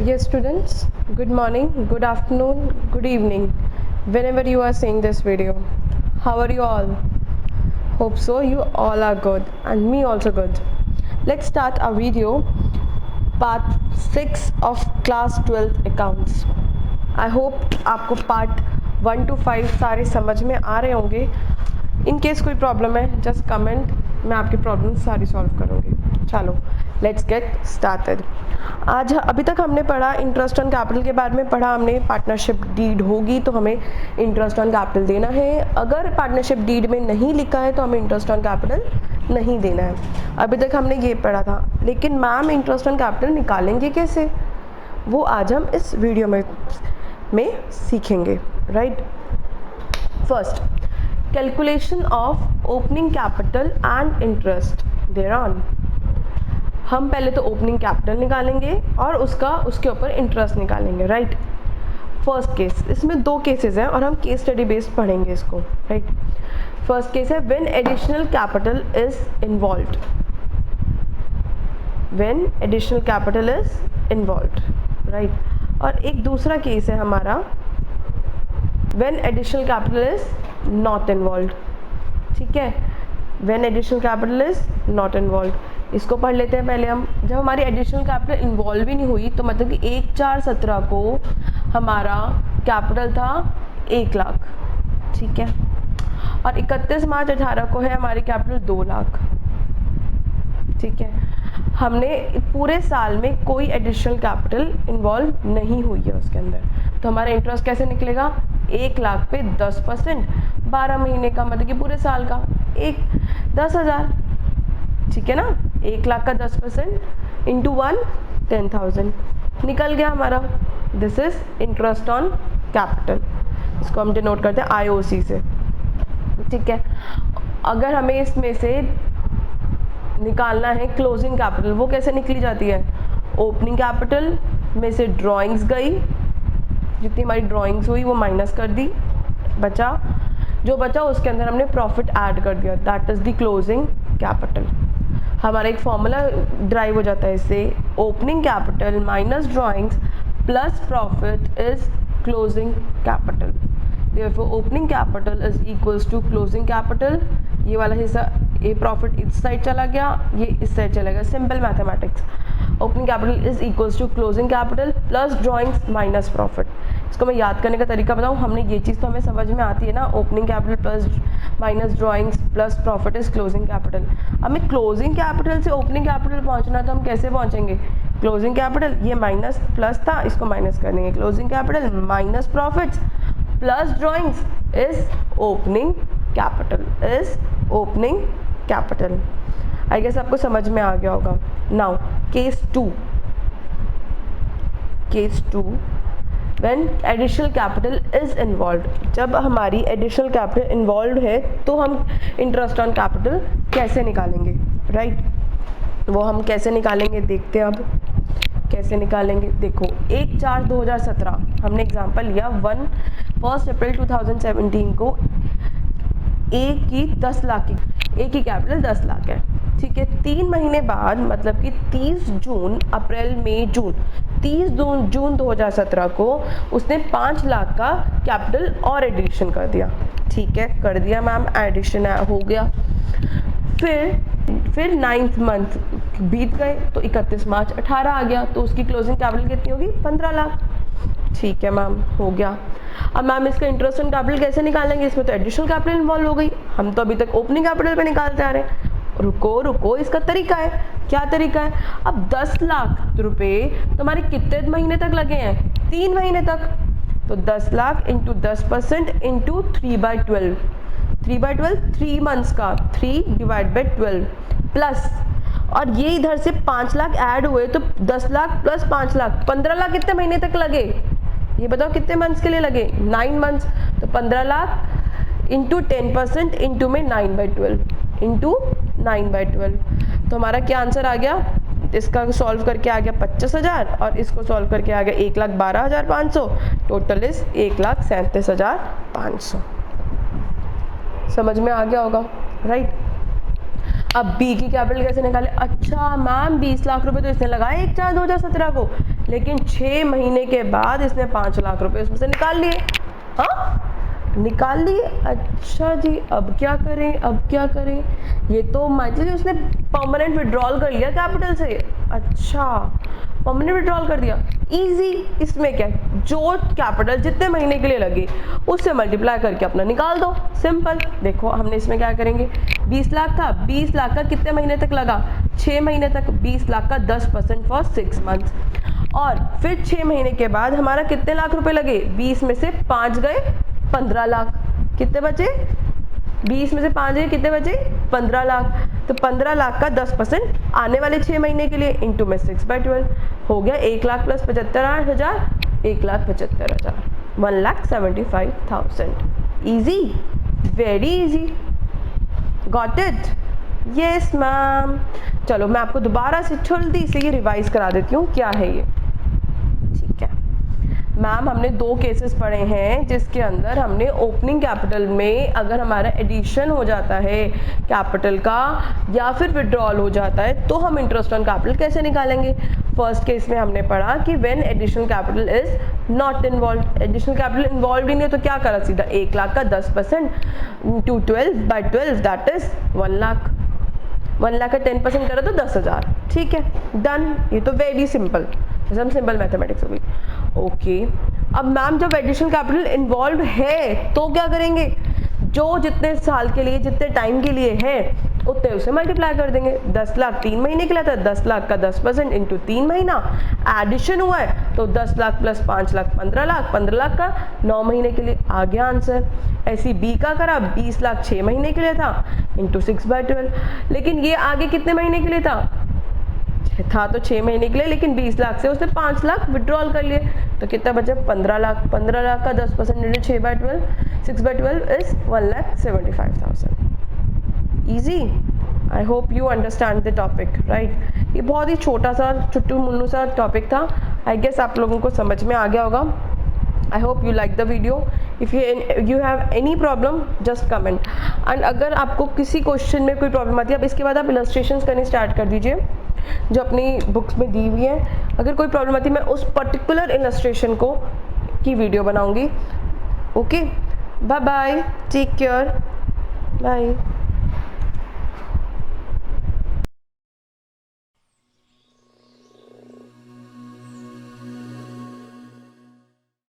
Yes, students, good morning, good afternoon, good evening, whenever you are seeing this video. How are you all? Hope so, you all are good, and me also good. Let's start our video, part 6 of class 12th accounts. I hope आपको part 1 to 5 सारे समझ में आ रहे होंगे. In case कोई problem है just comment, मैं आपकी प्रॉब्लम सारी सॉल्व करूँगी. चलो लेट्स गेट स्टार्टेड. आज अभी तक हमने पढ़ा इंटरेस्ट ऑन कैपिटल के बारे में पढ़ा हमने. पार्टनरशिप डीड होगी तो हमें इंटरेस्ट ऑन कैपिटल देना है. अगर पार्टनरशिप डीड में नहीं लिखा है तो हमें इंटरेस्ट ऑन कैपिटल नहीं देना है. अभी तक हमने ये पढ़ा था. लेकिन मैम इंटरेस्ट ऑन कैपिटल निकालेंगे कैसे, वो आज हम इस वीडियो में सीखेंगे. Right. First, calculation of opening capital and interest thereon. हम पहले तो ओपनिंग कैपिटल निकालेंगे और उसके ऊपर इंटरेस्ट निकालेंगे. राइट. फर्स्ट केस, इसमें दो केसेस हैं और हम केस स्टडी बेस्ड पढ़ेंगे इसको. राइट. फर्स्ट केस है when additional capital is involved. When additional capital is involved. Right. और एक दूसरा केस है हमारा when additional capital is not involved. ठीक है. When additional capital is not involved, इसको पढ़ लेते हैं पहले हम. जब हमारी एडिशनल कैपिटल इन्वॉल्व ही नहीं हुई तो मतलब कि 1/4/17 को हमारा कैपिटल था 1 लाख. ठीक है. और 31 मार्च 18 को है हमारी कैपिटल 2 लाख. ठीक है. हमने पूरे साल में कोई एडिशनल कैपिटल इन्वॉल्व नहीं हुई है उसके अंदर, तो हमारा इंटरेस्ट कैसे निकलेगा? 1 लाख पे 10%, 12 महीने का मतलब कि पूरे साल का 10,000. ठीक है ना. 1 लाख का 10% इंटू 1 10,000 निकल गया हमारा. This is interest on capital. इसको हम डिनोट करते हैं IOC से. ठीक है. अगर हमें इसमें से निकालना है क्लोजिंग कैपिटल, वो कैसे निकली जाती है? ओपनिंग कैपिटल में से ड्राइंग्स गई, जितनी हमारी ड्राइंग्स हुई वो माइनस कर दी, बचा जो बचा उसके अंदर हमने प्रॉफिट ऐड कर दिया. That is the closing capital. हमारा एक फॉर्मूला ड्राइव हो जाता है इससे. Opening capital minus drawings plus profit is closing capital. Therefore opening capital is equals to closing capital. ये वाला हिस्सा, ये प्रॉफिट इस साइड चला गया, ये इस साइड चला गया. Simple mathematics. Opening capital is equals to closing capital plus drawings minus profit. इसको मैं याद करने का तरीका बताऊँ. हमने ये चीज़ तो हमें समझ में आती है ना, opening capital plus minus drawings plus profit is closing capital. हमें क्लोजिंग कैपिटल से ओपनिंग कैपिटल पहुंचना, तो हम कैसे पहुंचेंगे? क्लोजिंग कैपिटल ये माइनस प्लस था, इसको माइनस कर देंगे. Closing capital minus profits plus drawings is opening capital. Is opening capital. I guess आपको समझ में आ गया होगा. Now case 2. Case 2 when additional capital is involve. जब हमारी एडिशनल कैपिटल इन्वॉल्व है तो हम इंटरेस्ट ऑन कैपिटल कैसे निकालेंगे? राइट. वो हम कैसे निकालेंगे देखते हैं. अब कैसे निकालेंगे देखो. 1/4/2017 हमने एग्जांपल लिया. 1 अप्रैल 2017 को ए की 10 लाख की, ए की कैपिटल 10 लाख है. ठीक है. 3 महीने बाद मतलब कि 30 जून, अप्रैल मई जून, 30 जून 2017 को उसने 5 लाख का कैपिटल और एडिशन कर दिया. ठीक है. कर दिया मैम, एडिशन हो गया. फिर 9th मंथ बीत गए तो 31 मार्च 18 आ गया, तो उसकी क्लोजिंग कैपिटल कितनी होगी? 15 लाख. ठीक है मैम, हो गया. अब मैम इसका इंटरेस्ट ऑन कैपिटल कैसे निकालेंगे? इसमें तो एडिशनल कैपिटल इन्वॉल्व हो गई. हम तो अभी तक ओपनिंग कैपिटल पे निकालते आ रहे हैं. रुको, इसका तरीका है. क्या तरीका है? अब 10 लाख रुपए तुम्हारे कितने महीने तक लगे हैं? 3 महीने तक. तो 10 लाख इंटू 10% इंटू 3/12. 3/12 3 मंथ्स का, 3/12 प्लस, और ये इधर से 5 लाख ऐड हुए तो 10 लाख प्लस 5 लाख 15 लाख कितने महीने तक लगे? ये बताओ कितने मंथ्स के लिए लगे? 9 मंथ्स. तो 15 लाख इंटू 10% इंटू में 9/12 इंटू 9/12. तो हमारा क्या आंसर आ गया? इसका सॉल्व करके आ गया 25,000 और इसको सॉल्व करके आ गया 1,12,500. Total is 1,37,500. समझ में आ गया होगा. राइट. अब बी की कैपिटल कैसे निकाले? अच्छा मैम 20 लाख रुपए तो इसने लगाए 1/4/2017 को, लेकिन 6 महीने के बाद इसने 5 लाख रुपए उसमें से निकाल लिए। हाँ, निकाल लिए। अच्छा जी, अब क्या करें, अब क्या करें? ये तो मान लीजिए उसने परमानेंट विड्रॉल कर लिया कैपिटल से। अच्छा, परमानेंट विड्रॉल कर दिया, इजी। इसमें क्या है, जो कैपिटल जितने महीने के लिए लगे उससे मल्टीप्लाई करके अपना निकाल दो, सिंपल। देखो हमने इसमें क्या करेंगे, 20 लाख था, 20 लाख का कितने महीने तक लगा, 6 महीने तक, 20 लाख का 10% फॉर 6 मंथ्स। और फिर 6 महीने के बाद हमारा कितने लाख रुपए लगे, 20 में से 5 गए 15 लाख, कितने बचे, 20 में से 5 गए कितने बचे, 15 लाख। तो 15 लाख का 10% आने वाले 6 महीने के लिए इंटू में 6/12 हो गया 1 lakh plus 75,000, 1,75,000, 1,75,000। Easy, very easy, got it? Yes ma'am. चलो मैं आपको दोबारा से जल्दी से ये रिवाइज करा देती हूँ क्या है ये। ठीक है मैम, हमने 2 केसेस पढ़े हैं जिसके अंदर हमने ओपनिंग कैपिटल में अगर हमारा एडिशन हो जाता है कैपिटल का या फिर विड्रॉल हो जाता है तो हम इंटरेस्ट ऑन कैपिटल कैसे निकालेंगे। फर्स्ट केस में हमने पढ़ा कि when additional capital is not involve, additional capital involve ही नहीं तो क्या करा, सीधा 1 लाख का 10% to 12/12 that is 1 lakh. 1 lakh का 10% करो तो 10,000। ठीक है, डन। ये तो वेरी सिंपल, जैसे हम सिंपल मैथमेटिक्स होगी। ओके, अब मैम जब एडिशनल कैपिटल इन्वॉल्व है तो क्या करेंगे, जो जितने साल के लिए जितने टाइम के लिए है उतने उसे मल्टीप्लाई कर देंगे। 10 लाख 3 महीने के लिए था, 10 लाख का 10% इंटू 3 महीना, एडिशन हुआ है तो 10 लाख प्लस 5 लाख 15 लाख, 15 लाख का 9 महीने के लिए, आ गया आंसर। ऐसी बी का करा, 20 लाख 6 महीने के लिए था इंटू 6/12, लेकिन ये आगे कितने महीने के लिए था तो 6 महीने के लिए, लेकिन 20 लाख से उसने 5 लाख विड्रॉल कर लिए तो कितना बचा, 15 लाख। 15 लाख का 10% into 6/12 is 1,75,000। Easy. I hope you understand the topic, right. ये बहुत ही छोटा सा चुट्टू मुन्नू सा टॉपिक था। आई गेस आप लोगों को समझ में आ गया होगा। I hope you like the video. If you have any problem, just comment. And अगर आपको किसी क्वेश्चन में कोई प्रॉब्लम आती है, अब इसके बाद आप इलस्ट्रेशंस करनी स्टार्ट कर दीजिए जो अपनी बुक्स में दी हुई है। अगर कोई प्रॉब्लम आती है मैं उस पर्टिकुलर इलस्ट्रेशन को की वीडियो बनाऊंगी। Okay, bye bye, take care, bye.